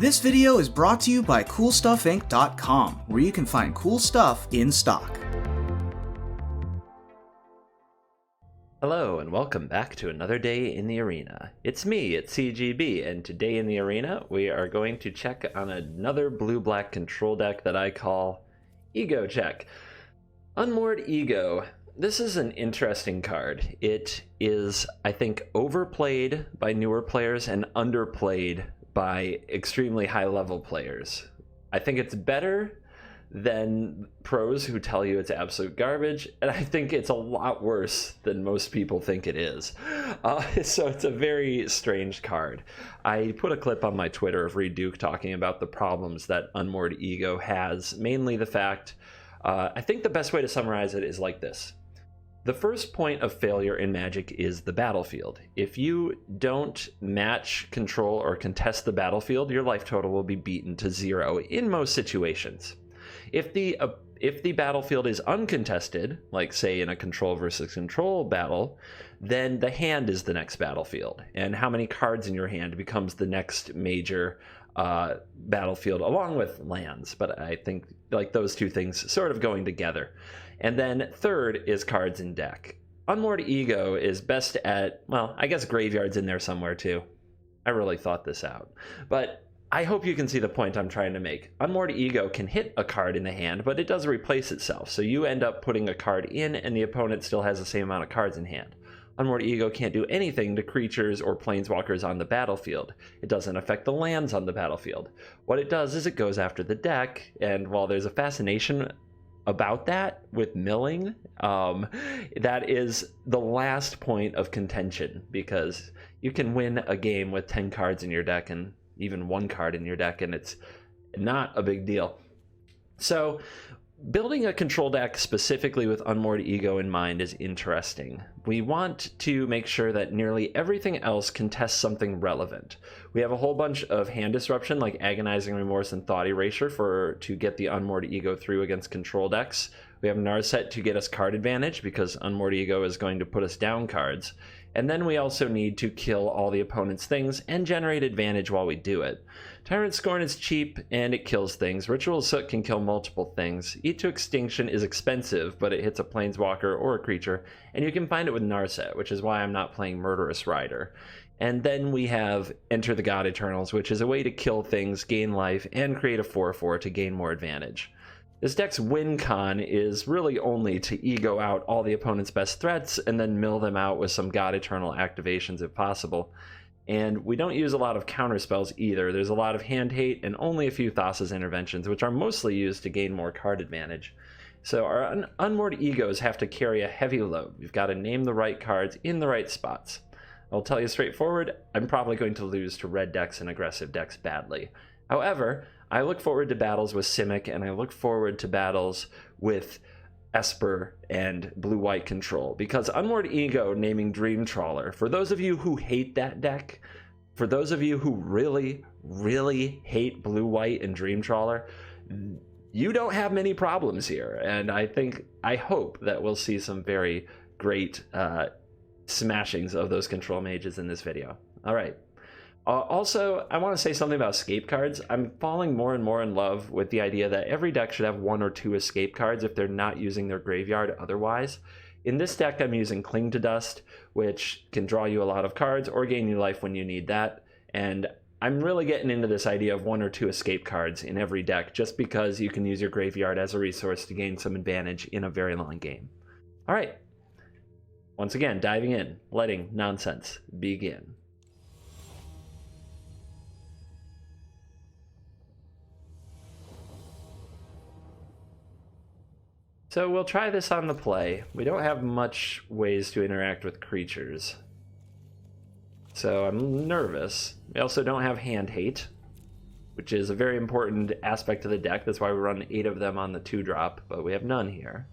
This video is brought to you by CoolStuffInc.com, where you can find cool stuff in stock. Hello and welcome back to another day in the arena. It's me, it's CGB, and today in the arena we are going to check on another blue-black control deck that I call Ego Check. Unmoored Ego. This is an interesting card. It is, I think, overplayed by newer players and underplayed by extremely high-level players. I think it's better than pros who tell you it's absolute garbage, and I think it's a lot worse than most people think it is. So it's a very strange card. I put a clip on my Twitter of Reed Duke talking about the problems that Unmoored Ego has, mainly the fact, I think the best way to summarize it is like this. The first point of failure in Magic is the battlefield. If you don't match, control, or contest the battlefield, your life total will be beaten to 0 in most situations. If the battlefield is uncontested, like say in a control versus control battle, then the hand is the next battlefield, and how many cards in your hand becomes the next major battlefield, along with lands. But I think like those two things sort of going together. And then third is cards in deck. Unmoored Ego is best at, well, I guess graveyard's in there somewhere too. I really thought this out. But I hope you can see the point I'm trying to make. Unmoored Ego can hit a card in the hand, but it does replace itself. So you end up putting a card in and the opponent still has the same amount of cards in hand. Unmoored Ego can't do anything to creatures or planeswalkers on the battlefield. It doesn't affect the lands on the battlefield. What it does is it goes after the deck, and while there's a fascination about that with milling, that is the last point of contention, because you can win a game with 10 cards in your deck and even 1 card in your deck, and it's not a big deal. So building a control deck specifically with Unmoored Ego in mind is interesting. We want to make sure that nearly everything else contests something relevant. We have a whole bunch of hand disruption like Agonizing Remorse and Thought Erasure to get the Unmoored Ego through against control decks. We have Narset to get us card advantage because Unmoored Ego is going to put us down cards. And then we also need to kill all the opponent's things and generate advantage while we do it. Tyrant Scorn is cheap and it kills things. Ritual Soot can kill multiple things. Eat to Extinction is expensive, but it hits a planeswalker or a creature, and you can find it with Narset, which is why I'm not playing Murderous Rider. And then we have Enter the God Eternals, which is a way to kill things, gain life, and create a 4/4 to gain more advantage. This deck's win con is really only to ego out all the opponent's best threats and then mill them out with some God Eternal activations if possible. And we don't use a lot of counter spells either. There's a lot of hand hate and only a few Thassa's interventions, which are mostly used to gain more card advantage. So our Unmoored Egos have to carry a heavy load. We've got to name the right cards in the right spots. I'll tell you straightforward, I'm probably going to lose to red decks and aggressive decks badly. However, I look forward to battles with Simic, and I look forward to battles with Esper and blue-white control, because Unmoored Ego naming Dream Trawler, for those of you who hate that deck, for those of you who really, really hate blue-white and Dream Trawler, you don't have many problems here, and I hope that we'll see some very great smashings of those control mages in this video. All right. Also, I want to say something about escape cards. I'm falling more and more in love with the idea that every deck should have 1 or 2 escape cards if they're not using their graveyard otherwise. In this deck, I'm using Cling to Dust, which can draw you a lot of cards or gain you life when you need that. And I'm really getting into this idea of 1 or 2 escape cards in every deck, just because you can use your graveyard as a resource to gain some advantage in a very long game. All right. Once again, diving in, letting nonsense begin. So we'll try this on the play. We don't have much ways to interact with creatures, so I'm nervous. We also don't have hand hate, which is a very important aspect of the deck. That's why we run 8 of them on the 2-drop, but we have none here.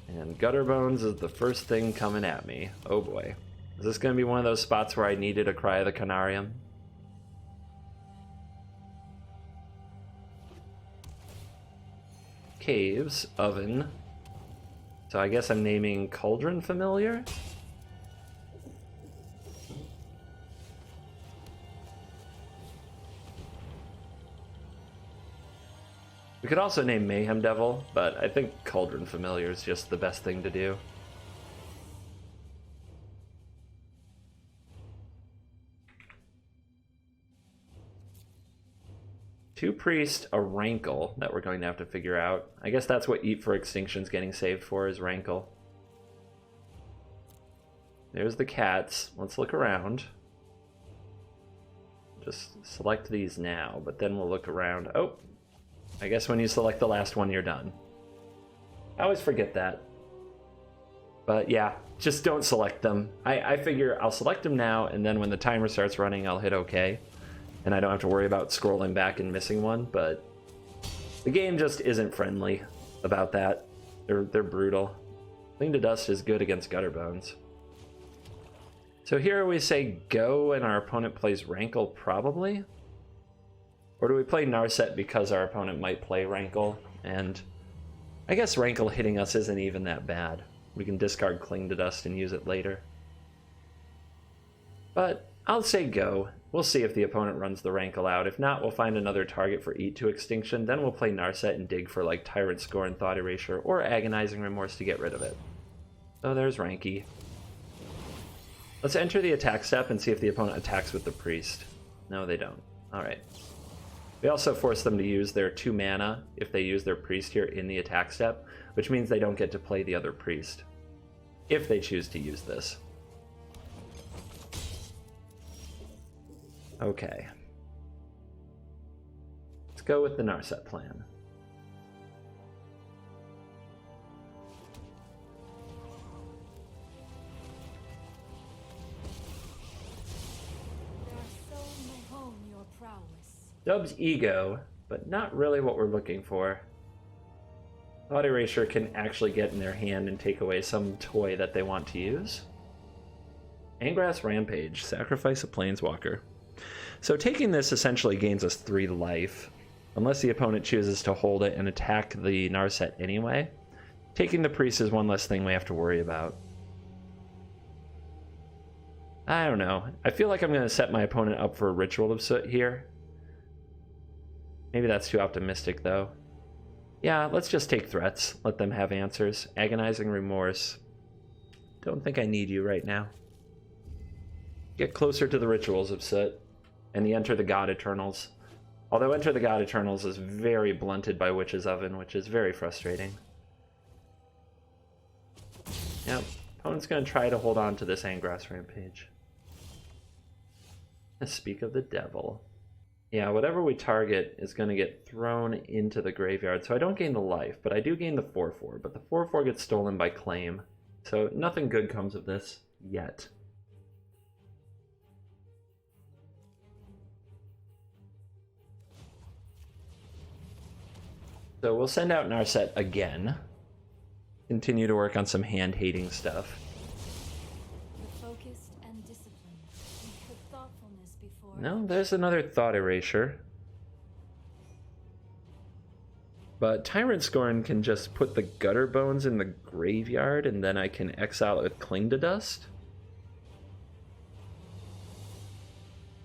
And Gutter Bones is the first thing coming at me. Oh boy. Is this going to be one of those spots where I needed a Cry of the Canarium? Caves, Oven. So I guess I'm naming Cauldron Familiar? We could also name Mayhem Devil, but I think Cauldron Familiar is just the best thing to do. Two Priest, a Rankle that we're going to have to figure out. I guess that's what Eat for Extinction's getting saved for, is Rankle. There's the cats. Let's look around. Just select these now, but then we'll look around. Oh, I guess when you select the last one, you're done. I always forget that. But yeah, just don't select them. I figure I'll select them now, and then when the timer starts running, I'll hit OK. And I don't have to worry about scrolling back and missing one, but the game just isn't friendly about that. They're brutal. Cling to Dust is good against Gutter Bones. So here we say go and our opponent plays Rankle, probably? Or do we play Narset because our opponent might play Rankle? And I guess Rankle hitting us isn't even that bad. We can discard Cling to Dust and use it later. But I'll say go. We'll see if the opponent runs the Rankle out. If not, we'll find another target for Eat to Extinction. Then we'll play Narset and dig for like Tyrant Scorn, Thought Erasure, or Agonizing Remorse to get rid of it. So there's Ranky. Let's enter the attack step and see if the opponent attacks with the Priest. No, they don't. Alright. We also force them to use their 2 mana if they use their Priest here in the attack step, which means they don't get to play the other Priest, if they choose to use this. Okay. Let's go with the Narset plan. Dub's Ego, but not really what we're looking for. Thought Erasure can actually get in their hand and take away some toy that they want to use. Angrass Rampage, sacrifice a Planeswalker. So taking this essentially gains us 3 life, unless the opponent chooses to hold it and attack the Narset anyway. Taking the Priest is one less thing we have to worry about. I don't know. I feel like I'm going to set my opponent up for a Ritual of Soot here. Maybe that's too optimistic, though. Yeah, let's just take threats. Let them have answers. Agonizing Remorse. Don't think I need you right now. Get closer to the Rituals of Soot. And the Enter the God Eternals. Although Enter the God Eternals is very blunted by Witch's Oven, which is very frustrating. Yep, opponent's going to try to hold on to this Angrass Rampage. Let's speak of the devil. Yeah, whatever we target is going to get thrown into the graveyard, so I don't gain the life, but I do gain the 4/4, but the 4/4 gets stolen by claim, so nothing good comes of this yet. So we'll send out Narset again. Continue to work on some hand-hating stuff. No, there's another Thought Erasure. But Tyrant Scorn can just put the Gutter Bones in the graveyard, and then I can exile it with Cling to Dust.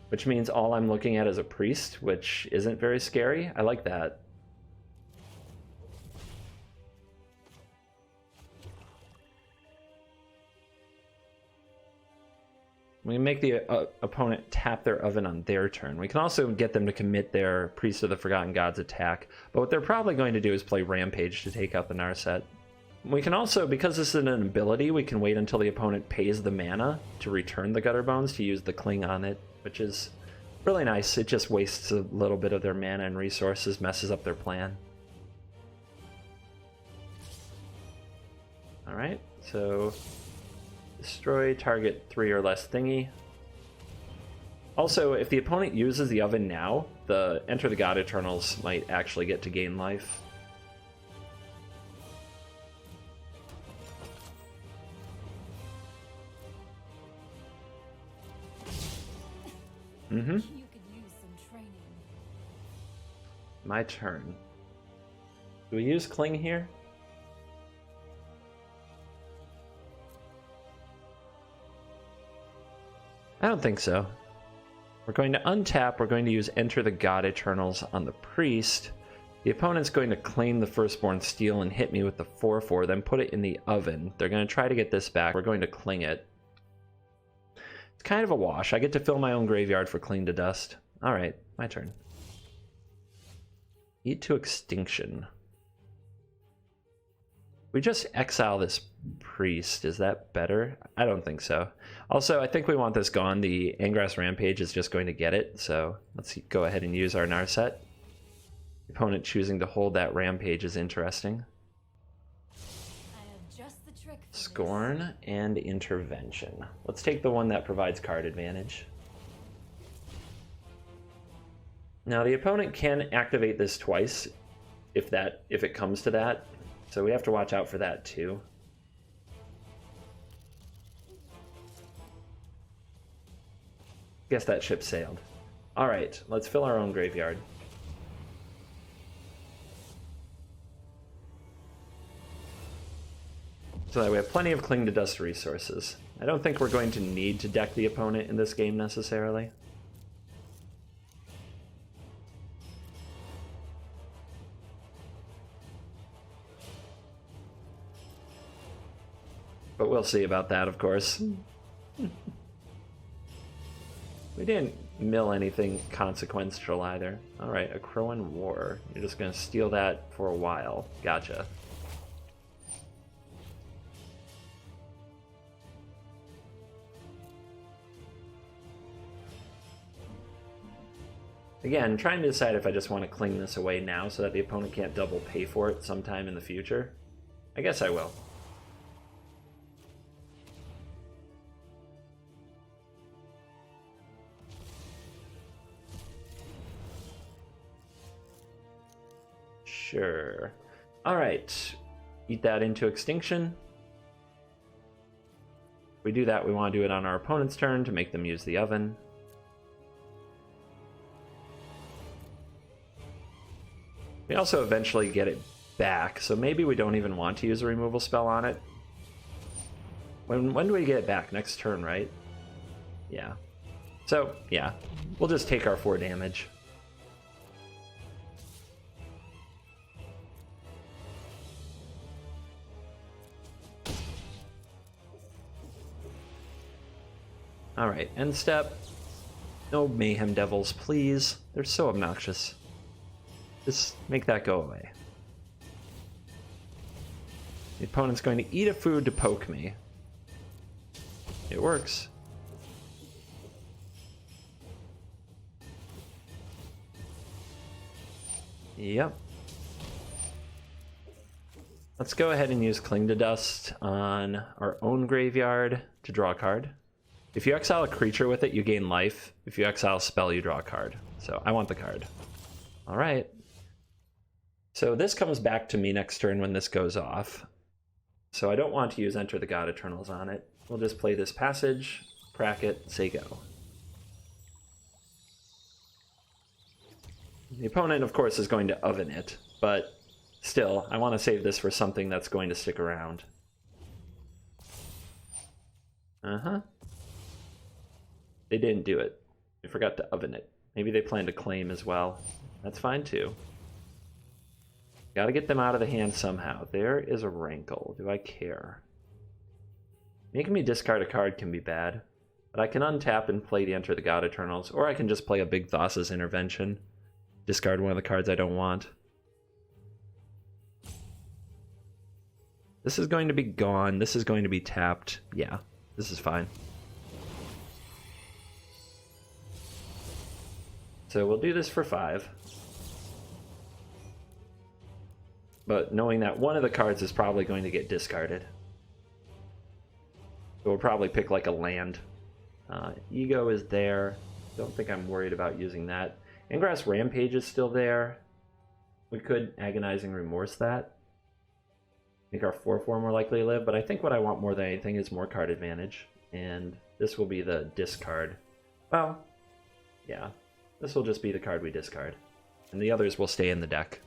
Which means all I'm looking at is a Priest, which isn't very scary. I like that. We can make the opponent tap their Oven on their turn. We can also get them to commit their Priest of the Forgotten Gods attack, but what they're probably going to do is play Rampage to take out the Narset. We can also, because this is an ability, we can wait until the opponent pays the mana to return the Gutter Bones to use the Cling on it, which is really nice. It just wastes a little bit of their mana and resources, messes up their plan. Alright, so destroy target 3 or less thingy. Also, if the opponent uses the Oven now, the Enter the God Eternals might actually get to gain life. My turn. Do we use Cling here? I don't think so. We're going to untap, we're going to use Enter the God Eternals on the Priest, The opponent's going to claim the Firstborn Steel and hit me with the 4/4, then put it in the oven. They're going to try to get this back. We're going to cling it. It's kind of a wash. I get to fill my own graveyard for Cling to Dust. Alright, my turn. Eat to Extinction. We just exile this priest. Is that better? I don't think so. Also, I think we want this gone. The Angrass Rampage is just going to get it, so let's go ahead and use our Narset. The opponent choosing to hold that Rampage is interesting. Scorn and Intervention. Let's take the one that provides card advantage. Now the opponent can activate this twice if it comes to that. So we have to watch out for that too. Guess that ship sailed. Alright, let's fill our own graveyard. So that we have plenty of Cling to Dust resources. I don't think we're going to need to deck the opponent in this game necessarily. But we'll see about that, of course. We didn't mill anything consequential either. Alright, a Crowan War. You're just going to steal that for a while. Gotcha. Again, trying to decide if I just want to cling this away now so that the opponent can't double pay for it sometime in the future. I guess I will. Sure. Alright. Eat that into Extinction. If we do that, we want to do it on our opponent's turn to make them use the oven. We also eventually get it back, so maybe we don't even want to use a removal spell on it. When do we get it back? Next turn, right? Yeah. So, yeah. We'll just take our 4 damage. Alright, end step. No Mayhem Devils, please. They're so obnoxious. Just make that go away. The opponent's going to eat a food to poke me. It works. Yep. Let's go ahead and use Cling to Dust on our own graveyard to draw a card. If you exile a creature with it, you gain life. If you exile a spell, you draw a card. So I want the card. Alright. So this comes back to me next turn when this goes off. So I don't want to use Enter the God Eternals on it. We'll just play this passage, crack it, say go. The opponent, of course, is going to oven it, but still, I want to save this for something that's going to stick around. Uh-huh. They didn't do it. They forgot to oven it. Maybe they plan to claim as well. That's fine too. Gotta get them out of the hand somehow. There is a Rankle. Do I care? Making me discard a card can be bad, but I can untap and play the Enter the God Eternals, or I can just play a Big Thassa's Intervention. Discard one of the cards I don't want. This is going to be gone. This is going to be tapped. Yeah, this is fine. So we'll do this for 5. But knowing that one of the cards is probably going to get discarded. So we'll probably pick like a land. Ego is there. Don't think I'm worried about using that. Angrass Rampage is still there. We could Agonizing Remorse that. Make our 4/4 more likely to live, but I think what I want more than anything is more card advantage. And this will be the discard. Well, yeah. This will just be the card we discard. And the others will stay in the deck.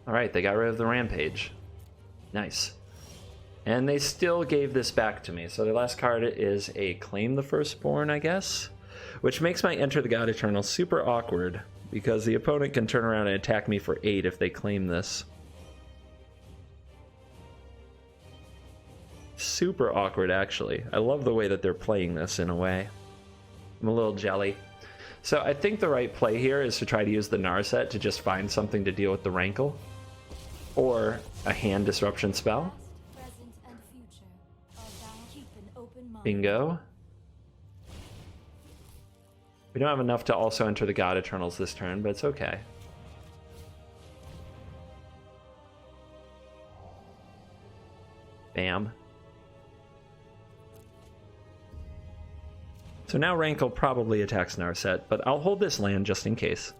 Alright, they got rid of the Rampage. Nice. And they still gave this back to me. So their last card is a Claim the Firstborn, I guess? Which makes my Enter the God Eternal super awkward, because the opponent can turn around and attack me for 8 if they claim this. Super awkward, actually. I love the way that they're playing this in a way. I'm a little jelly. So I think the right play here is to try to use the Narset to just find something to deal with the Rankle. Or a hand disruption spell. Bingo. We don't have enough to also enter the God Eternals this turn, but it's okay. Bam. So now Rankle probably attacks Narset, but I'll hold this land just in case.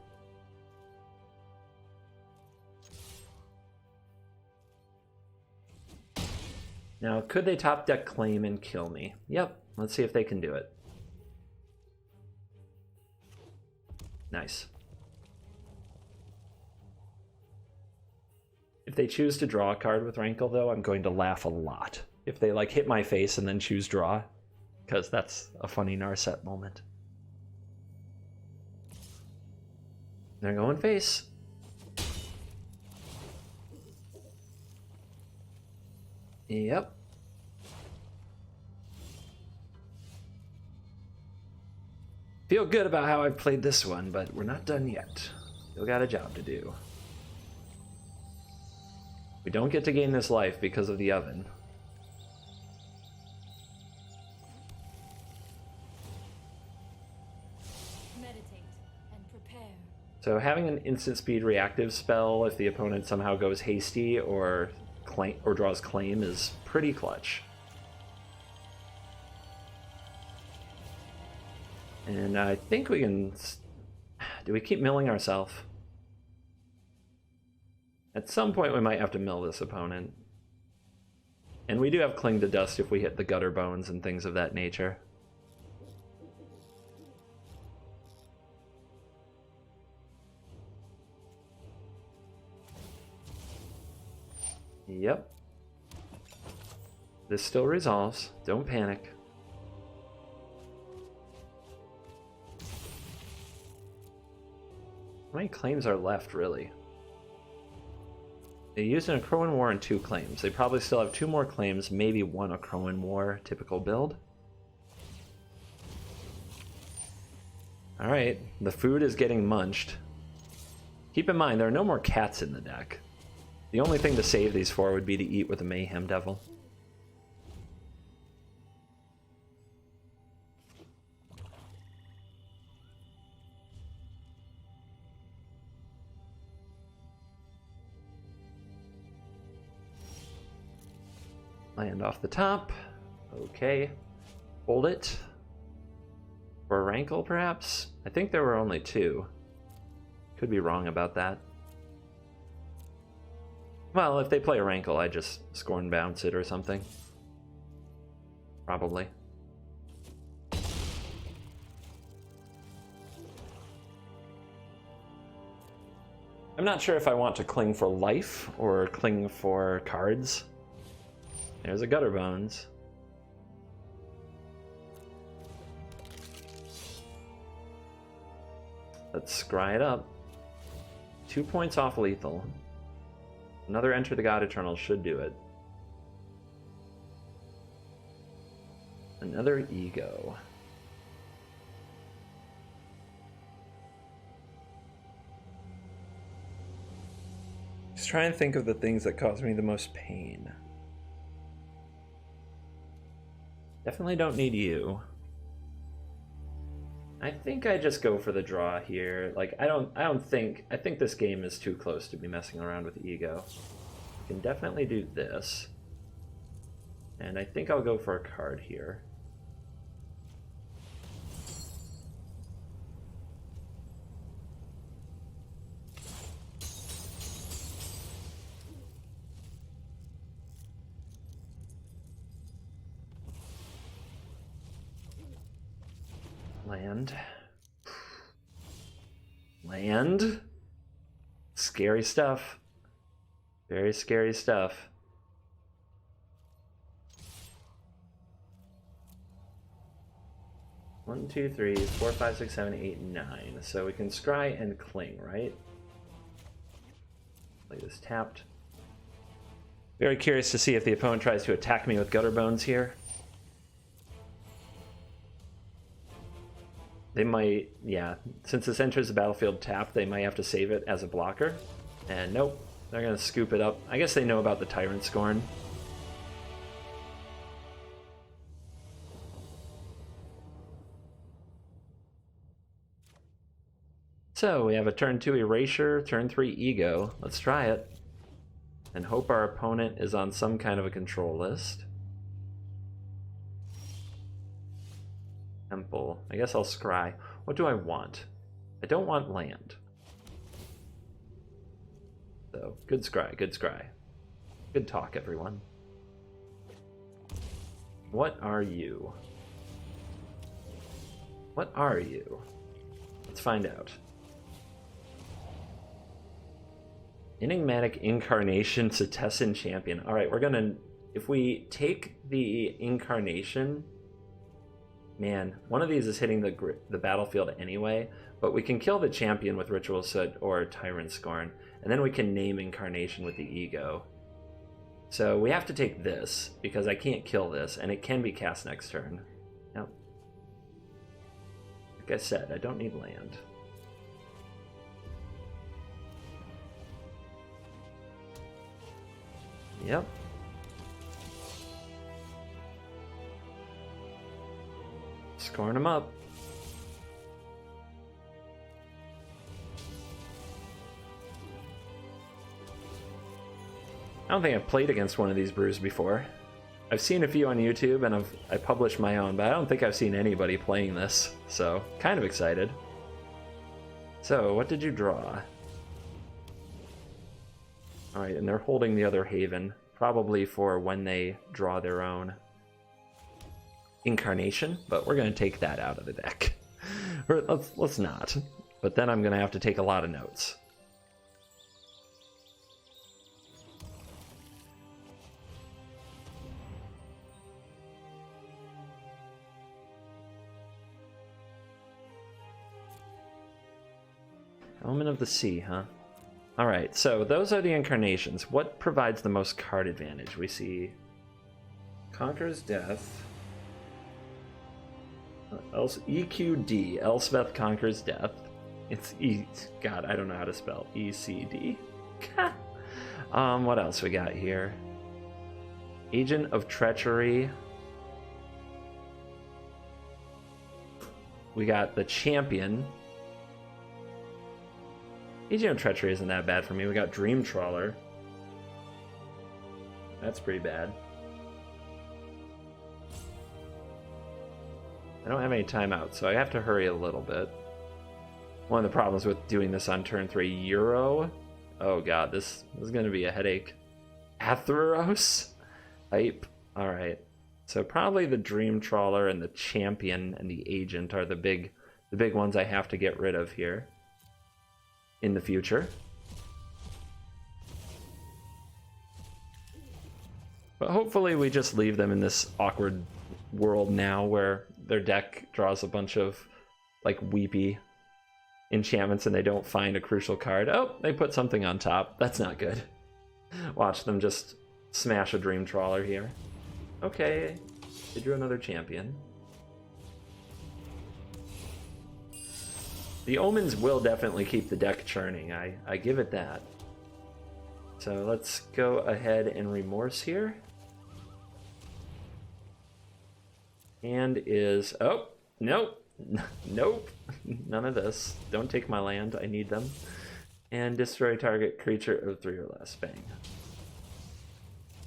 Now, could they top deck Claim and kill me? Yep, let's see if they can do it. Nice. If they choose to draw a card with Rankle, though, I'm going to laugh a lot. If they, like, hit my face and then choose draw, because that's a funny Narset moment. They're going face. Yep. Feel good about how I've played this one, but we're not done yet. Still got a job to do. We don't get to gain this life because of the oven. Meditate and prepare. So having an instant speed reactive spell if the opponent somehow goes hasty or draws claim is pretty clutch. And I think we can... Do we keep milling ourselves? At some point we might have to mill this opponent. And we do have Cling to Dust if we hit the Gutter Bones and things of that nature. Yep. This still resolves. Don't panic. How many claims are left, really? They used an Akroan War and 2 claims. They probably still have 2 more claims, maybe 1 Akroan War, typical build. Alright, the food is getting munched. Keep in mind, there are no more cats in the deck. The only thing to save these for would be to eat with a Mayhem Devil. Land off the top. Okay. Hold it. For a Rankle, perhaps? I think there were only 2. Could be wrong about that. Well, if they play a Rankle, I just Scorn Bounce it or something. Probably. I'm not sure if I want to Cling for life or Cling for cards. There's a Gutter Bones. Let's scry it up. 2 points off lethal. Another Enter the God Eternal should do it. Another Ego. Just try and think of the things that cause me the most pain. Definitely don't need you. I think I just go for the draw here. Like, I think this game is too close to be messing around with Ego. I can definitely do this. And I think I'll go for a card here. Land. Land. Scary stuff. Very scary stuff. One, two, three, 4, 5, 6, 7, 8, 9. So we can scry and cling, right? Play this tapped. Very curious to see if the opponent tries to attack me with Gutter Bones here. They might, yeah, since this enters the battlefield tapped, they might have to save it as a blocker. And nope, they're gonna scoop it up. I guess they know about the Tyrant Scorn. So we have a turn 2 Erasure, turn 3 Ego. Let's try it. And hope our opponent is on some kind of a control list. Temple. I guess I'll scry. What do I want? I don't want land. So, good scry, good scry. Good talk, everyone. What are you? What are you? Let's find out. Enigmatic Incarnation Cetessan Champion. Alright, we're gonna... If we take the Incarnation... Man, one of these is hitting the battlefield anyway, but we can kill the champion with Ritual Soot or Tyrant Scorn, and then we can name Incarnation with the Ego. So we have to take this, because I can't kill this, and it can be cast next turn. Yep. Like I said, I don't need land. Yep. Scoring them up. I don't think I've played against one of these brews before. I've seen a few on YouTube and I published my own, but I don't think I've seen anybody playing this, so kind of excited. So, what did you draw? Alright, and they're holding the other Haven, probably for when they draw their own Incarnation, but we're going to take that out of the deck. Or let's not. But then I'm going to have to take a lot of notes. Element of the Sea, huh? Alright, so those are the Incarnations. What provides the most card advantage? We see Conqueror's Death. EQD, Elspeth Conquers Death. It's God, I don't know how to spell ECD. What else we got here? Agent of Treachery. We got the Champion. Agent of Treachery isn't that bad for me. We got Dream Trawler. That's pretty bad. I don't have any timeouts, so I have to hurry a little bit. One of the problems with doing this on turn 3, Euro. Oh god, this is going to be a headache. Atheros? Hype. Alright. So probably the Dream Trawler and the Champion and the Agent are the big ones I have to get rid of here in the future. But hopefully we just leave them in this awkward world now where their deck draws a bunch of like weepy enchantments and they don't find a crucial card. Oh, they put something on top. That's not good. Watch them just smash a Dream Trawler here. Okay, they drew another Champion. The Omens will definitely keep the deck churning. I give it that. So let's go ahead and Remorse here. And is... Oh, nope. Nope. None of this. Don't take my land. I need them. And destroy target creature of 3 or less. Bang.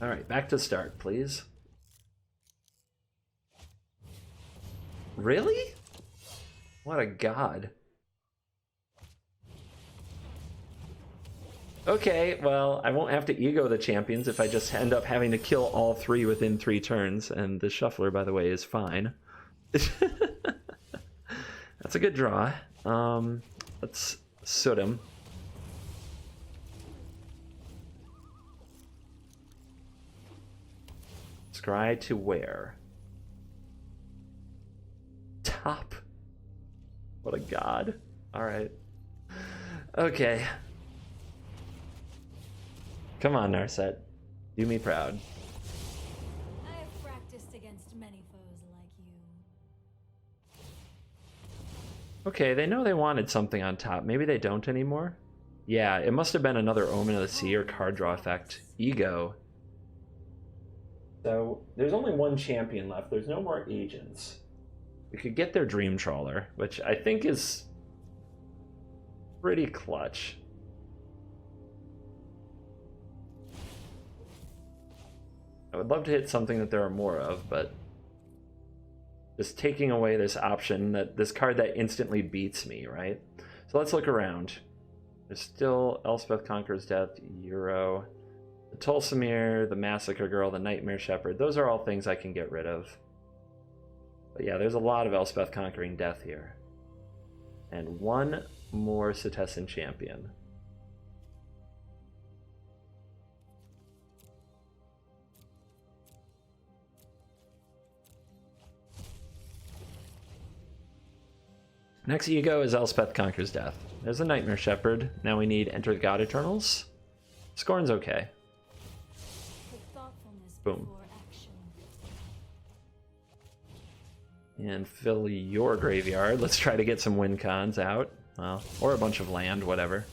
Alright, back to start, please. Really? What a god. Okay, well, I won't have to ego the champions if I just end up having to kill all 3 within 3 turns. And the Shuffler, by the way, is fine. That's a good draw. Let's soot him. Scry to where? Top. What a god. Alright. Okay. Come on, Narset. Do me proud. I have practiced against many foes like you. Okay, they know they wanted something on top. Maybe they don't anymore? Yeah, it must have been another Omen of the Sea or card draw effect. Ego. So, there's only one champion left. There's no more agents. We could get their Dream Trawler, which I think is pretty clutch. I would love to hit something that there are more of, but just taking away this option, that this card that instantly beats me, right? So let's look around. There's still Elspeth Conquers Death, Euro, the Tulsimir, the Massacre Girl, the Nightmare Shepherd. Those are all things I can get rid of. But yeah, there's a lot of Elspeth Conquering Death here. And one more Setessan champion. Next Ego is Elspeth Conquers Death. There's a Nightmare Shepherd. Now we need Enter the God Eternals. Scorn's okay. Put thoughtfulness Boom. before action. And fill your graveyard. Let's try to get some win cons out. Well, or a bunch of land, whatever.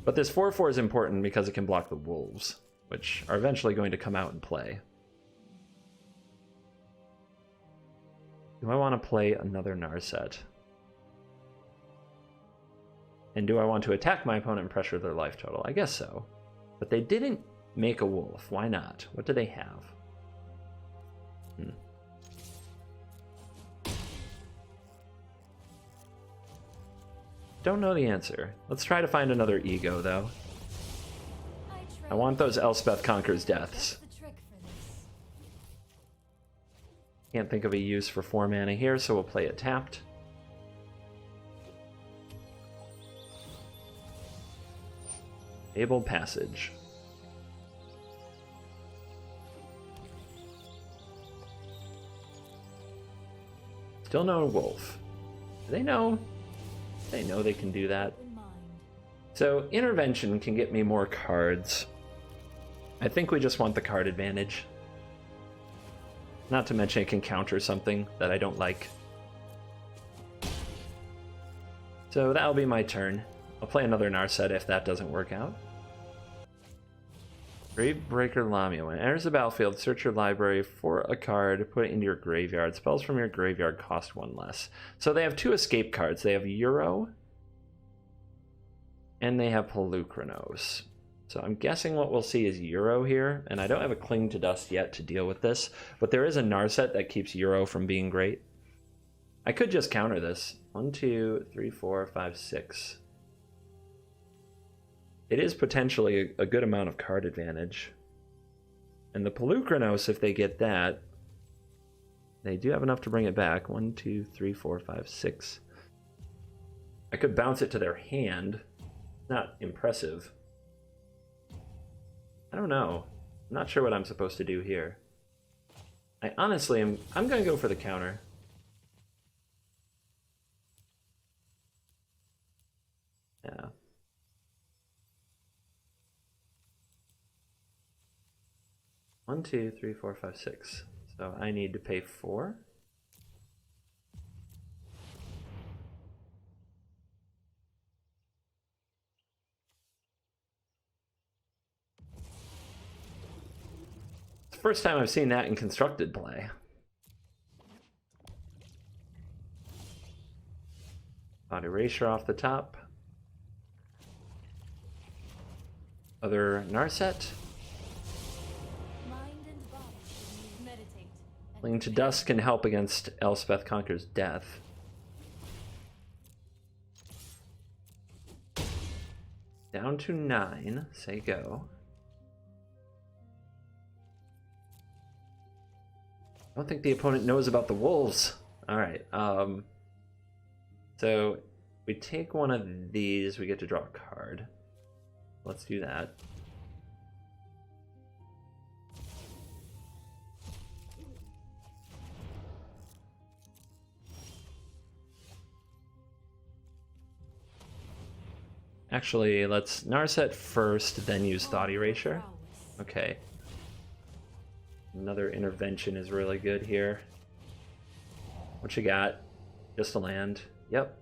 But this 4/4 is important because it can block the wolves, which are eventually going to come out and play. Do I want to play another Narset? And do I want to attack my opponent and pressure their life total? I guess so. But they didn't make a wolf. Why not? What do they have? Don't know the answer. Let's try to find another Ego, though. I want those Elspeth Conquers Deaths. That's the trick for this. Can't think of a use for 4 mana here, so we'll play it tapped. Fabled Passage. Still no wolf. Do they know? They know they can do that. In mind. So intervention can get me more cards. I think we just want the card advantage. Not to mention it can counter something that I don't like. So that'll be my turn. I'll play another Narset if that doesn't work out. Gravebreaker Lamia. When it enters the battlefield, search your library for a card, put it into your graveyard. Spells from your graveyard cost 1 less. So they have 2 escape cards. They have Euro, and they have Pelucranos. So I'm guessing what we'll see is Euro here, and I don't have a Cling to Dust yet to deal with this, but there is a Narset that keeps Euro from being great. I could just counter this. 1, 2, 3, 4, 5, 6. It is potentially a good amount of card advantage. And the Pelucranos, if they get that, they do have enough to bring it back. 1, 2, 3, 4, 5, 6. I could bounce it to their hand. Not impressive. I don't know. I'm not sure what I'm supposed to do here. I honestly am. I'm going to go for the counter. Yeah. One, 2, 3, 4, 5, 6. So I need to pay 4. It's the first time I've seen that in constructed play. Body Erasure off the top. Other Narset. Mind and body. Meditate. and Cling to Dust can help against Elspeth Conquers Death. Down to 9. Say go. I don't think the opponent knows about the wolves. Alright, so we take one of these, we get to draw a card. Let's do that. Actually, let's Narset first, then use Thought Erasure. Okay. Another intervention is really good here. What you got? Just a land. Yep.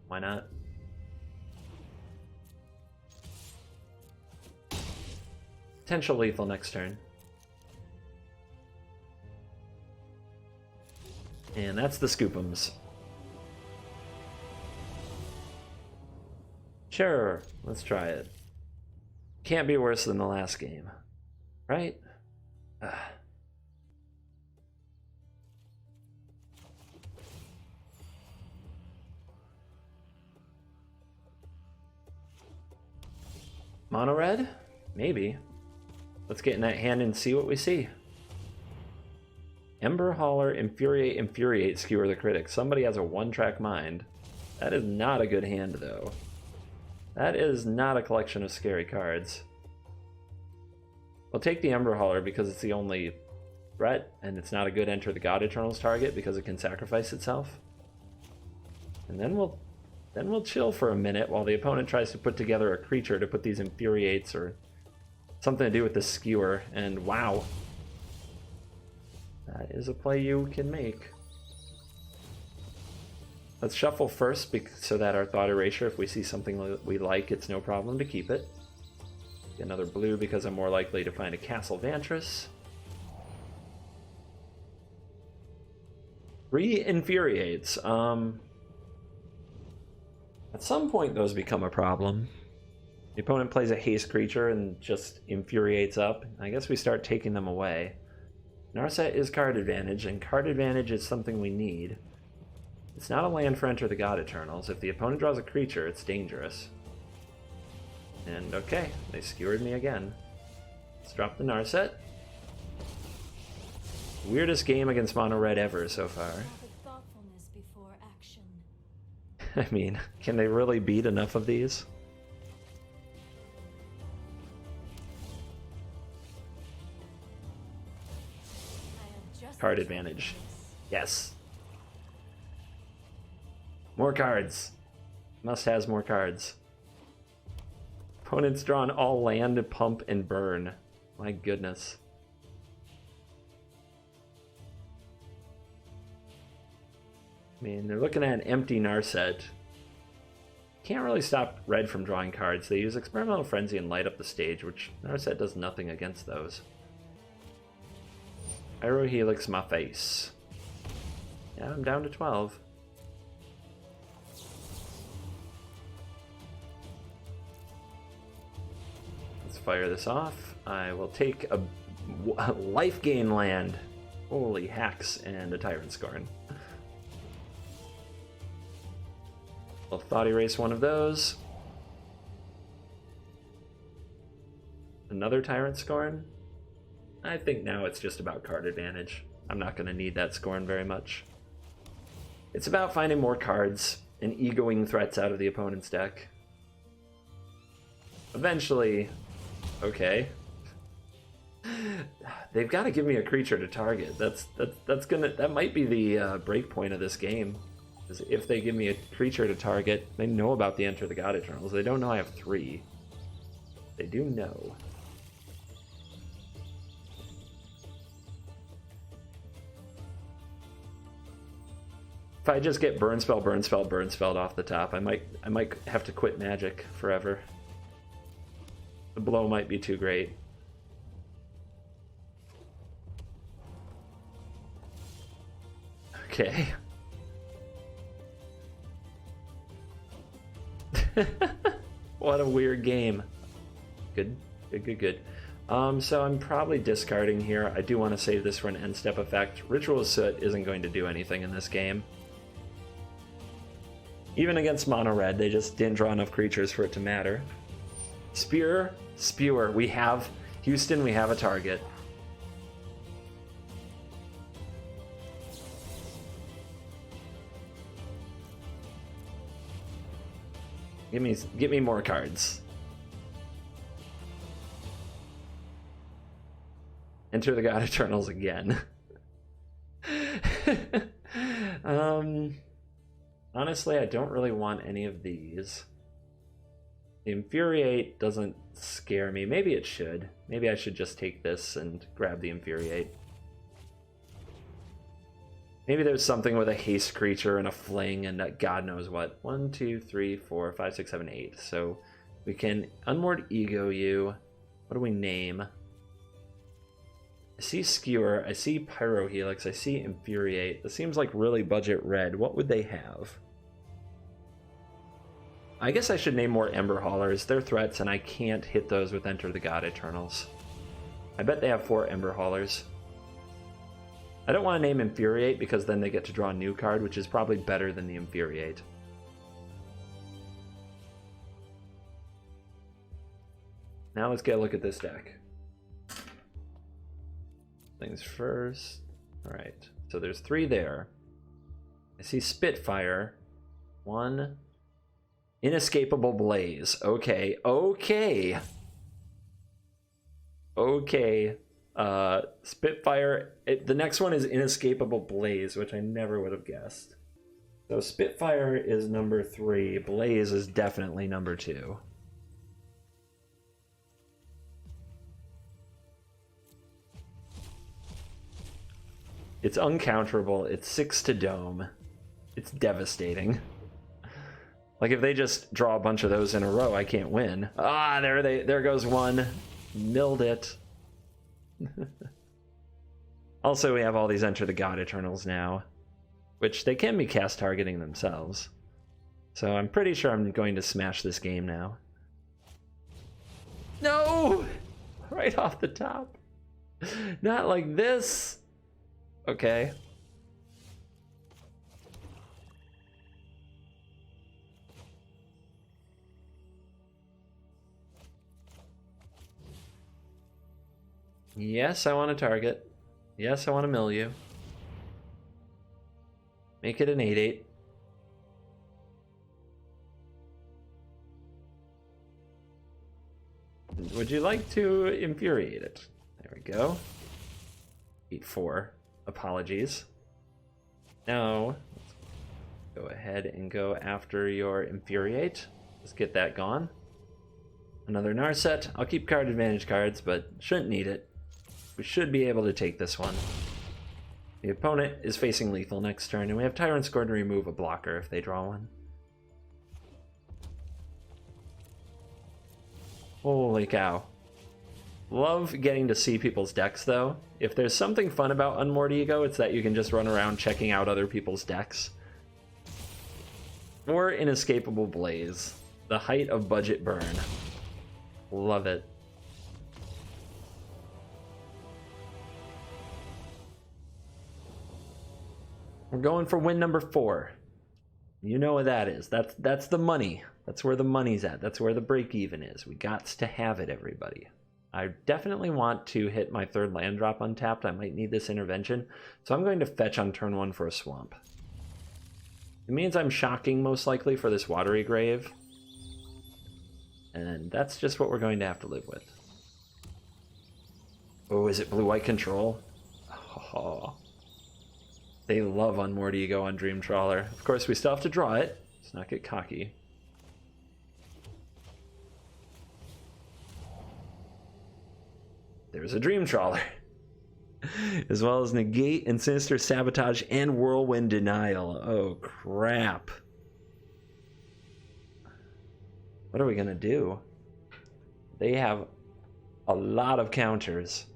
Why not? Potential lethal next turn. And that's the Scoopums. Sure, let's try it. Can't be worse than the last game, right? Mono red? Maybe. Let's get in that hand and see what we see. Ember Hauler, Infuriate, Infuriate, Skewer the Critic. Somebody has a one-track mind. That is not a good hand, though. That is not a collection of scary cards. We'll take the Ember Hauler because it's the only threat, and it's not a good Enter the God Eternals target because it can sacrifice itself. And then we'll chill for a minute while the opponent tries to put together a creature to put these Infuriates or something to do with the Skewer, and wow. That is a play you can make. Let's shuffle first so that our Thought Erasure, if we see something we like, it's no problem to keep it. Get another blue because I'm more likely to find a Castle Vantress. 3 Infuriates. At some point those become a problem. The opponent plays a haste creature and just infuriates up. I guess we start taking them away. Narset is card advantage, and card advantage is something we need. It's not a land for Enter the God Eternals. If the opponent draws a creature, it's dangerous. And okay, they skewered me again. Let's drop the Narset. Weirdest game against Mono Red ever so far. Thoughtfulness before action. I mean, can they really beat enough of these? Card advantage. Yes. More cards. Must has more cards. Opponent's drawn all land, pump, and burn. My goodness. I mean, they're looking at an empty Narset. Can't really stop red from drawing cards. They use Experimental Frenzy and light up the stage, which Narset does nothing against those. Pyrohelix my face. Yeah, I'm down to 12. Let's fire this off. I will take a life gain land. Holy hacks, and a Tyrant Scorn. I'll Thought Erase one of those. Another Tyrant Scorn. I think now it's just about card advantage. I'm not going to need that Scorn very much. It's about finding more cards and egoing threats out of the opponent's deck. Eventually, okay. They've got to give me a creature to target. That might be the break point of this game. Is if they give me a creature to target, they know about the Enter the God Eternals. They don't know I have 3. They do know. If I just get burn spell, burn spell, burn spelled off the top, I might have to quit Magic forever. The blow might be too great. Okay. What a weird game. Good. So I'm probably discarding here. I do want to save this for an end step effect. Ritual Soot isn't going to do anything in this game. Even against Mono Red, they just didn't draw enough creatures for it to matter. Spewer. We have Houston, we have a target. Give me more cards. Enter the God Eternals again. Honestly, I don't really want any of these. The Infuriate doesn't scare me. Maybe it should. Maybe I should just take this and grab the Infuriate. Maybe there's something with a haste creature and a fling and God knows what. 1, 2, 3, 4, 5, 6, 7, 8. So we can Unmoored Ego you. What do we name? I see Skewer. I see Pyro Helix. I see Infuriate. This seems like really budget red. What would they have? I guess I should name more Ember Haulers. They're threats, and I can't hit those with Enter the God Eternals. I bet they have 4 Ember Haulers. I don't want to name Infuriate because then they get to draw a new card, which is probably better than the Infuriate. Now let's get a look at this deck. Things first. Alright, so there's 3 there. I see Spitfire. 1. Inescapable Blaze. Okay, okay. Okay. Spitfire. The next one is Inescapable Blaze, which I never would have guessed. So Spitfire is number 3. Blaze is definitely number 2. It's uncounterable. It's 6 to Dome. It's devastating. Like if they just draw a bunch of those in a row, I can't win. Ah, there goes one. Milled it. Also, we have all these Enter the God Eternals now, which they can be cast targeting themselves. So I'm pretty sure I'm going to smash this game now. No! Right off the top. Not like this. Okay. Yes, I want to target. Yes, I want to mill you. Make it an 8/8. Would you like to infuriate it? There we go. 8/4. Apologies. Now, let's go ahead and go after your infuriate. Let's get that gone. Another Narset. I'll keep card advantage cards, but shouldn't need it. We should be able to take this one. The opponent is facing lethal next turn, and we have Tyrant's Scorn to remove a blocker if they draw one. Holy cow. Love getting to see people's decks, though. If there's something fun about Unmoored Ego, it's that you can just run around checking out other people's decks. Or Inescapable Blaze. The height of budget burn. Love it. We're going for win number 4. You know what that is. That's the money. That's where the money's at. That's where the break even is. We got to have it, everybody. I definitely want to hit my 3rd land drop untapped. I might need this intervention. So I'm going to fetch on turn 1 for a swamp. It means I'm shocking most likely for this Watery Grave. And that's just what we're going to have to live with. Oh, is it blue-white control? Oh. They love Unmoored Ego on Dream Trawler. Of course, we still have to draw it. Let's not get cocky. There's a Dream Trawler. As well as Negate and Sinister Sabotage and Whirlwind Denial. Oh, crap. What are we going to do? They have a lot of counters.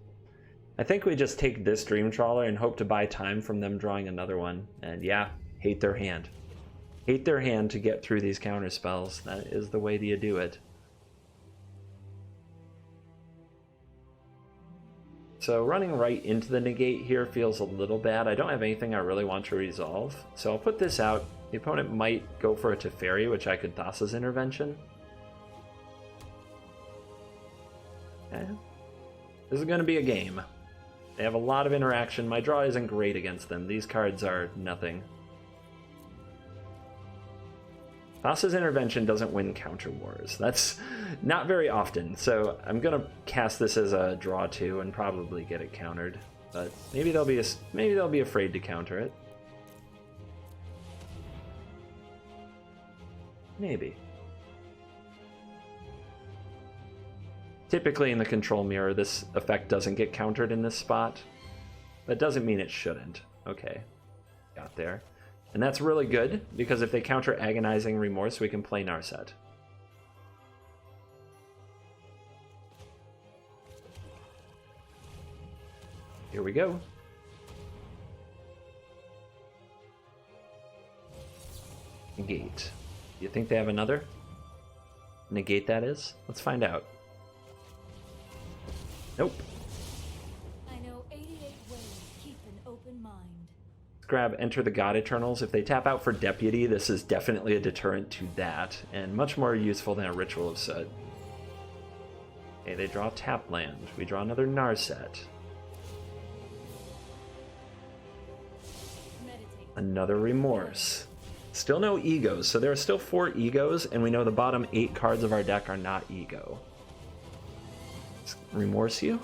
I think we just take this Dream Trawler and hope to buy time from them drawing another one. And yeah, hate their hand. Hate their hand to get through these counter spells. That is the way you do it. So running right into the negate here feels a little bad. I don't have anything I really want to resolve. So I'll put this out. The opponent might go for a Teferi, which I could Thassa's Intervention. Okay. This is going to be a game. They have a lot of interaction. My draw isn't great against them. These cards are nothing. Thassa's Intervention doesn't win counter wars. That's not very often. So I'm going to cast this as a draw 2 and probably get it countered. But maybe they'll be afraid to counter it. Maybe. Typically in the control mirror, this effect doesn't get countered in this spot. That doesn't mean it shouldn't. Okay, got there. And that's really good, because if they counter Agonizing Remorse, we can play Narset. Here we go. Negate. Do you think they have another? Negate, that is? Let's find out. Nope. I know 88 ways. Keep an open mind. Let's grab Enter the God Eternals. If they tap out for Deputy, this is definitely a deterrent to that, and much more useful than a Ritual of Soot. Okay, they draw tap land. We draw another Narset. Meditate. Another Remorse. Still no egos, so there are still 4 egos, and we know the bottom 8 cards of our deck are not ego. Let's remorse you.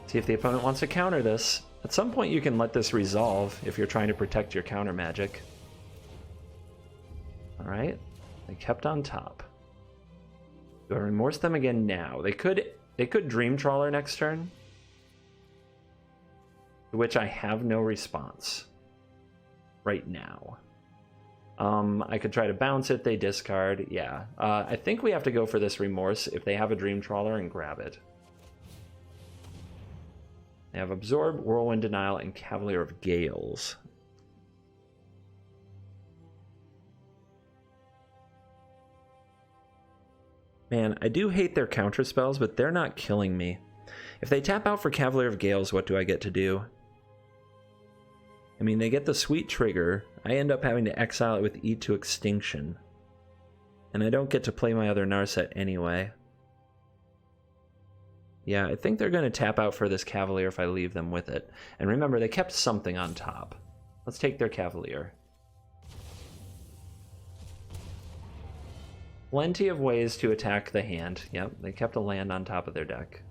See if the opponent wants to counter this. At some point you can let this resolve if you're trying to protect your counter magic. Alright, they kept on top. Do I remorse them again now? They could Dream Trawler next turn, to which I have no response right now. I could try to bounce it, they discard, yeah. I think we have to go for this Remorse if they have a Dream Trawler and grab it. They have Absorb, Whirlwind Denial, and Cavalier of Gales. Man, I do hate their counter spells, but they're not killing me. If they tap out for Cavalier of Gales, what do I get to do? I mean, they get the sweet trigger. I end up having to exile it with E to Extinction. And I don't get to play my other Narset anyway. Yeah, I think they're going to tap out for this Cavalier if I leave them with it. And remember, they kept something on top. Let's take their Cavalier. Plenty of ways to attack the hand. Yep, they kept a land on top of their deck.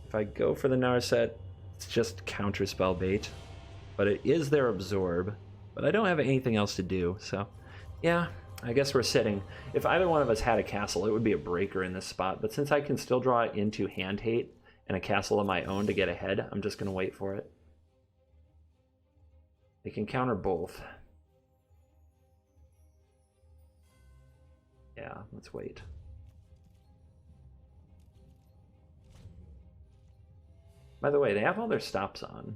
If I go for the Narset, it's just counterspell bait. But it is their Absorb. But I don't have anything else to do, so yeah, I guess we're sitting. If either one of us had a castle, it would be a breaker in this spot. But since I can still draw it into Hand Hate and a castle of my own to get ahead, I'm just going to wait for it. They can counter both. Yeah, let's wait. By the way, they have all their stops on.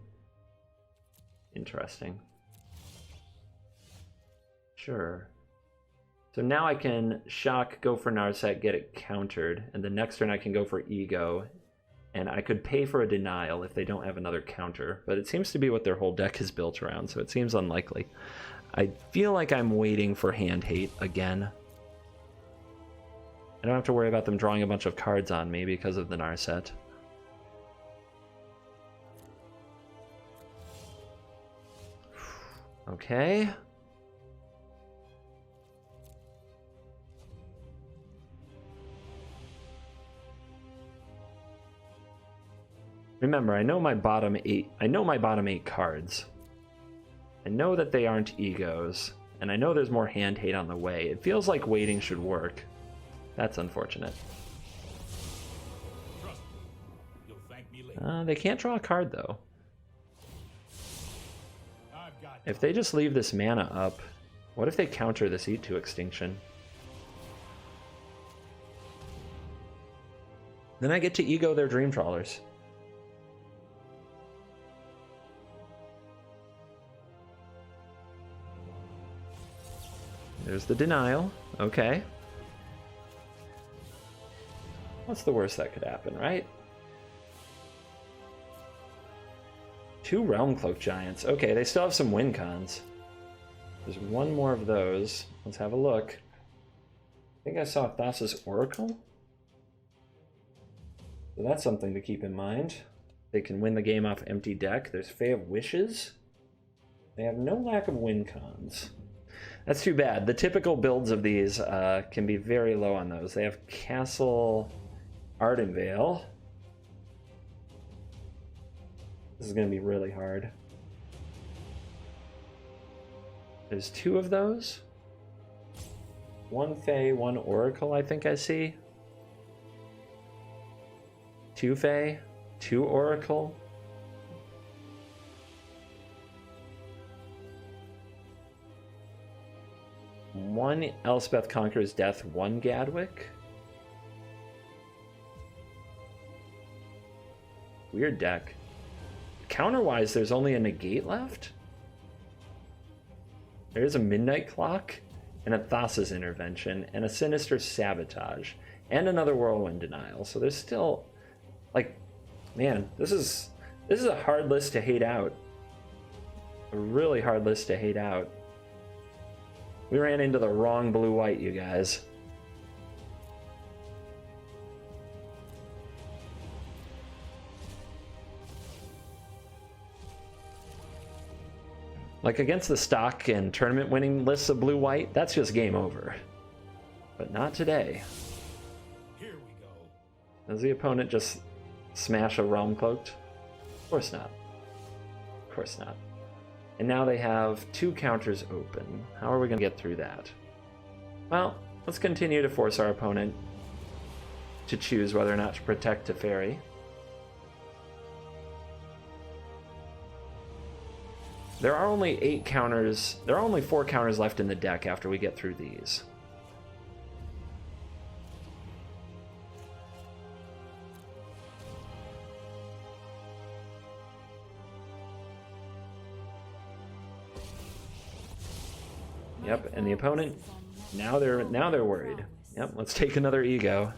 Interesting. Sure. So now I can shock, go for Narset, get it countered, and the next turn I can go for Ego, and I could pay for a denial if they don't have another counter, but it seems to be what their whole deck is built around, so it seems unlikely. I feel like I'm waiting for Hand Hate again. I don't have to worry about them drawing a bunch of cards on me because of the Narset. Okay. Remember, I know my bottom 8 cards. I know that they aren't egos, and I know there's more Hand Hate on the way. It feels like waiting should work. That's unfortunate. They can't draw a card though. If they just leave this mana up, what if they counter this E to Extinction? Then I get to ego their Dream Trawlers. There's the denial. Okay. What's the worst that could happen, right? 2 Realm Cloak Giants. Okay, they still have some win cons. There's one more of those. Let's have a look. I think I saw Thassa's Oracle. So that's something to keep in mind. They can win the game off empty deck. There's Fae of Wishes. They have no lack of win cons. That's too bad. The typical builds of these can be very low on those. They have Castle Ardenvale. This is going to be really hard. There's 2 of those. 1 Fae, 1 Oracle, I think I see. 2 Fae, 2 Oracle. One Elspeth Conqueror's Death, 1 Gadwick. Weird deck. Counter-wise, there's only a Negate left. There's a Midnight Clock, and a Thassa's Intervention, and a Sinister Sabotage, and another Whirlwind Denial. So there's still, like, man, this is a hard list to hate out. A really hard list to hate out. We ran into the wrong blue-white, you guys. Like, against the stock and tournament winning lists of blue-white, that's just game over. But not today. Here we go. Does the opponent just smash a Realm Cloaked? Of course not. Of course not. And now they have 2 counters open. How are we going to get through that? Well, let's continue to force our opponent to choose whether or not to protect Teferi. There are only 8 counters. There are only 4 counters left in the deck after we get through these. Yep, and the opponent, now they're worried. Yep, let's take another ego.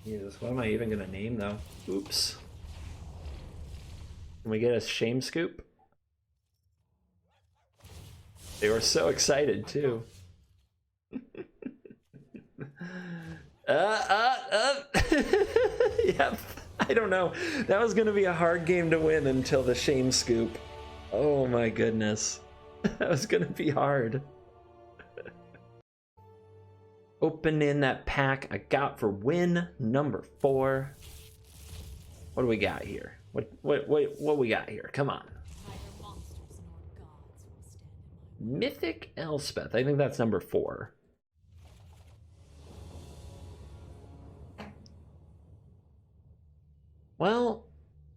Jesus, what am I even gonna name though? Oops. Can we get a shame scoop? They were so excited too. Yep, I don't know. That was gonna be a hard game to win until the shame scoop. Oh my goodness. That was gonna be hard. Opening that pack I got for win number 4. What do we got here? What we got here? Come on. Mythic Elspeth. I think that's number 4. Well,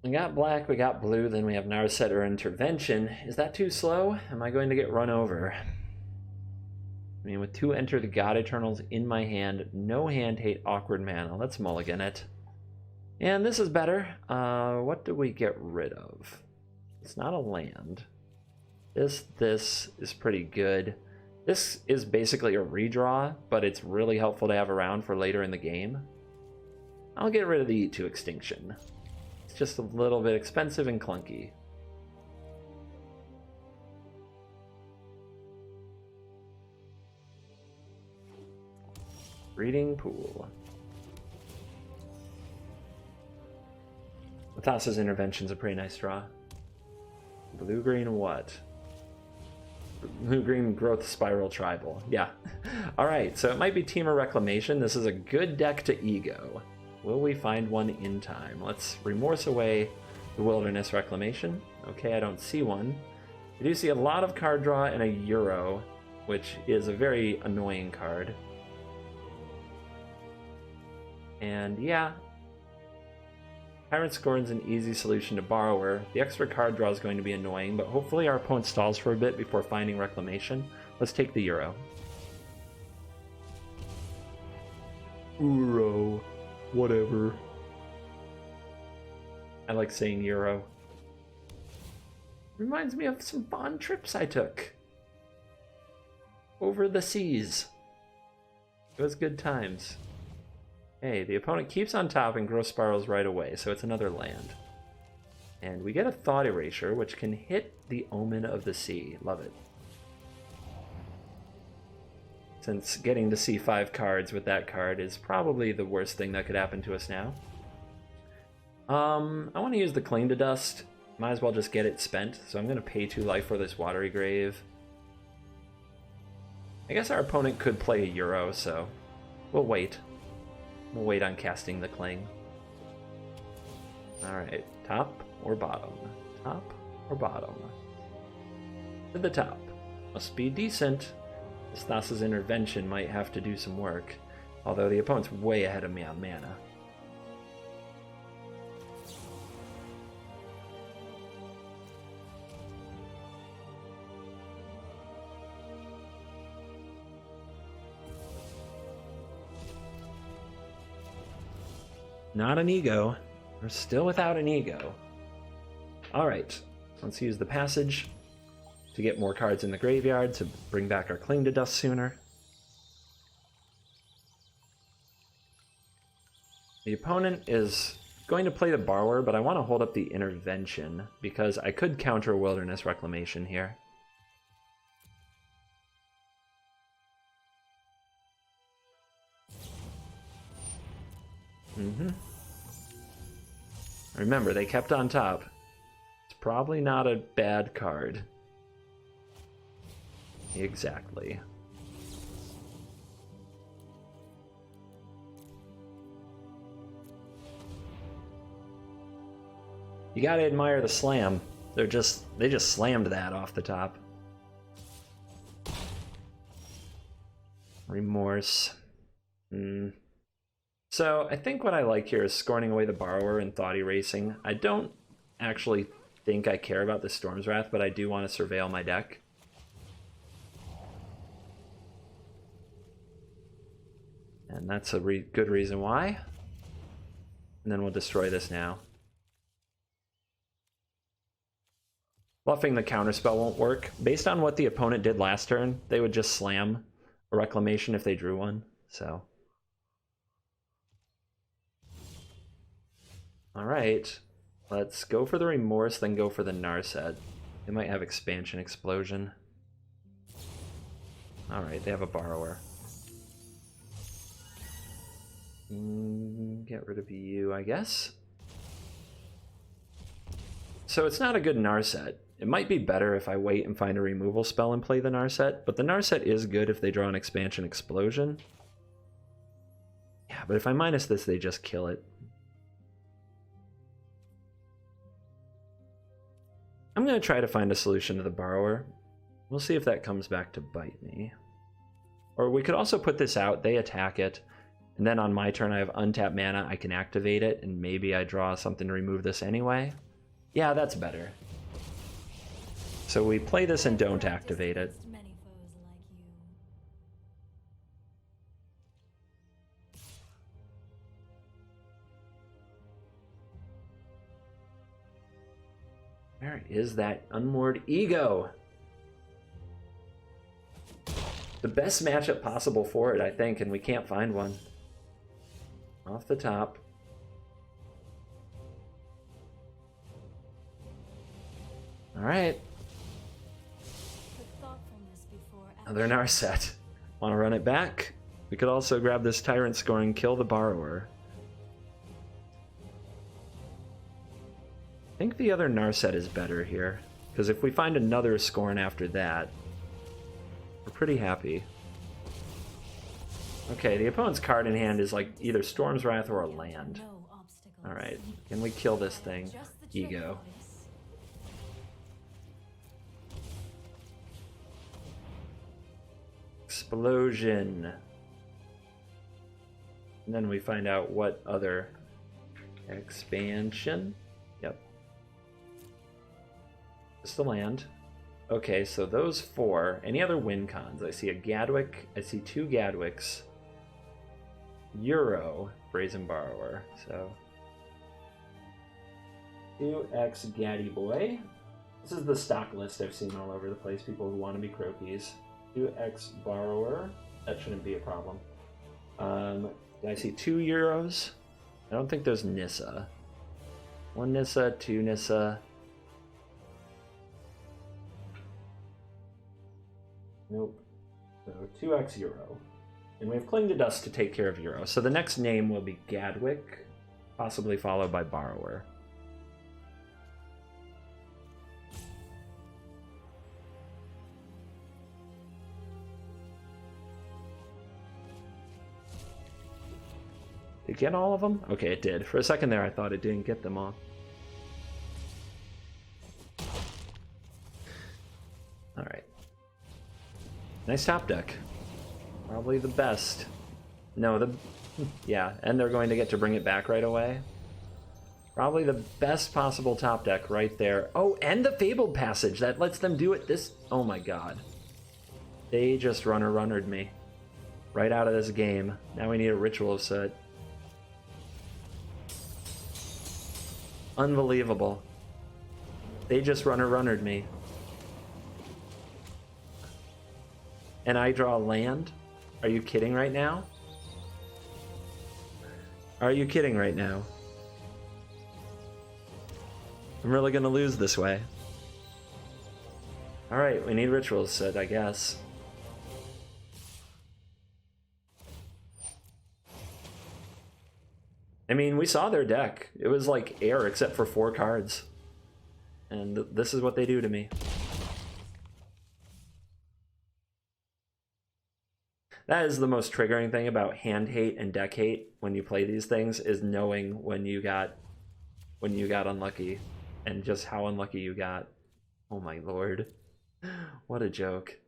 we got black, we got blue, then we have Narset or Intervention. Is that too slow? Am I going to get run over? I mean, with 2 Enter the God Eternals in my hand, no hand hate, awkward mana. Let's mulligan it. And this is better. What do we get rid of? It's not a land. This is pretty good. This is basically a redraw, but it's really helpful to have around for later in the game. I'll get rid of the Eat to Extinction. It's just a little bit expensive and clunky. Breeding Pool. Thassa's Intervention's a pretty nice draw. Blue-green what? Blue-green Growth Spiral Tribal. Yeah. Alright, so it might be Temur Reclamation. This is a good deck to ego. Will we find one in time? Let's Remorse away the Wilderness Reclamation. Okay, I don't see one. I do see a lot of card draw and a Euro, which is a very annoying card. And yeah, Tyrant Scorn's an easy solution to Borrower. The extra card draw is going to be annoying, but hopefully our opponent stalls for a bit before finding Reclamation. Let's take the Euro. Euro. Whatever. I like saying Euro. Reminds me of some fun trips I took. Over the seas. It was good times. Hey, the opponent keeps on top and Growth Spirals right away, so it's another land. And we get a Thought Erasure, which can hit the Omen of the Sea. Love it. Since getting to see 5 cards with that card is probably the worst thing that could happen to us now. I want to use the Cling to Dust. Might as well just get it spent, so I'm going to pay 2 life for this Watery Grave. I guess our opponent could play a Euro, so we'll wait. We'll wait on casting the Cling. Alright, top or bottom? Top or bottom? To the top. Must be decent. Stasa's intervention might have to do some work, although the opponent's way ahead of me on mana. Not an ego. We're still without an ego. Alright, let's use the passage to get more cards in the graveyard to bring back our Cling to Dust sooner. The opponent is going to play the Borrower, but I want to hold up the Intervention because I could counter Wilderness Reclamation here. Remember, they kept on top. It's probably not a bad card. Exactly. You gotta admire the slam. They just slammed that off the top. Remorse. So I think what I like here is scorning away the Borrower and Thought Erasing. I don't actually think I care about the Storm's Wrath, but I do want to surveil my deck. And that's a good reason why. And then we'll destroy this now. Bluffing the counterspell won't work. Based on what the opponent did last turn, they would just slam a Reclamation if they drew one. So. Alright. Let's go for the Remorse, then go for the Narset. They might have Expansion Explosion. Alright, they have a Borrower. Get rid of you, I guess. So it's not a good Narset. It might be better if I wait and find a removal spell and play the Narset, but the Narset is good if they draw an Expansion Explosion. Yeah, but if I minus this, they just kill it. I'm going to try to find a solution to the Borrower. We'll see if that comes back to bite me. Or we could also put this out, they attack it, and then on my turn I have untapped mana, I can activate it, and maybe I draw something to remove this anyway. Yeah, that's better. So we play this and don't activate it. Where is that Unmoored Ego? The best matchup possible for it, I think, and we can't find one. Off the top. Alright. Another Narset. Want to run it back? We could also grab this Tyrant Score and kill the Borrower. I think the other Narset is better here, because if we find another Scorn after that, we're pretty happy. Okay, the opponent's card in hand is like either Storm's Wrath or a land. Alright, can we kill this thing? Ego. Explosion. And then we find out what other expansion. Yep. Just a land. Okay, so those four. Any other win cons? I see a Gadwick. I see two Gadwicks. Euro, Brazen Borrower. So 2x Gaddy Boy. This is the stock list I've seen all over the place. People who want to be Croakies. 2x Borrower. That shouldn't be a problem. I see 2 Euros. I don't think there's Nissa. 1 Nissa, 2 Nissa. Nope. So 2x Euro. And we have Cling to Dust to take care of Euro. So the next name will be Gadwick, possibly followed by Borrower. Did it get all of them? Okay, it did. For a second there, I thought it didn't get them all. Nice top deck. Probably the best. No, yeah, and they're going to get to bring it back right away. Probably the best possible top deck right there. Oh, and the Fabled Passage that lets them do it this... Oh my god. They just runnered me. Right out of this game. Now we need a Ritual set. Unbelievable. They just runnered me. And I draw land? Are you kidding right now? Are you kidding right now? I'm really gonna lose this way. Alright, we need Rituals set, I guess. I mean, we saw their deck. It was like air except for 4 cards. And this is what they do to me. That is the most triggering thing about hand hate and deck hate when you play these things, is knowing when you got unlucky and just how unlucky you got. Oh my lord. What a joke.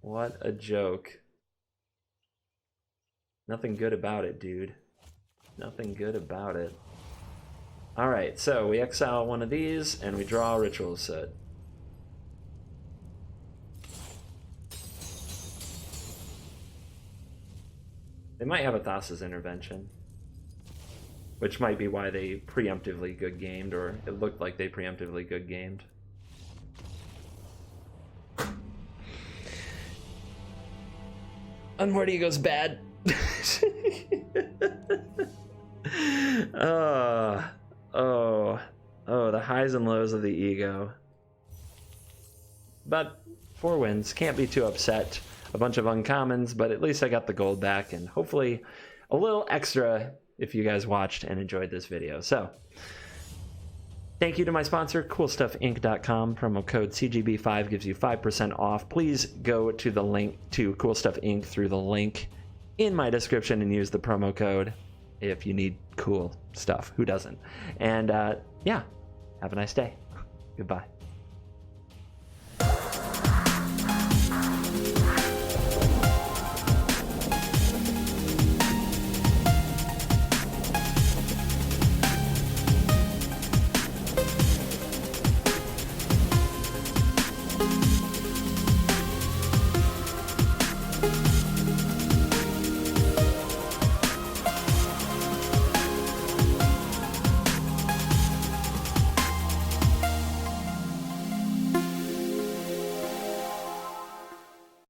What a joke. Nothing good about it, dude. Nothing good about it. Alright, so we exile one of these and we draw a Ritual set. They might have a Thassa's Intervention, which might be why they preemptively good gamed, or it looked like they preemptively good gamed. Unmoored Ego's bad. The highs and lows of the ego. But 4 wins, can't be too upset. A bunch of uncommons, but at least I got the gold back, and hopefully a little extra if you guys watched and enjoyed this video. So, thank you to my sponsor, CoolStuffInc.com. Promo code CGB5 gives you 5% off. Please go to the link to Cool Stuff Inc. through the link in my description and use the promo code if you need cool stuff. Who doesn't? And yeah, have a nice day. Goodbye.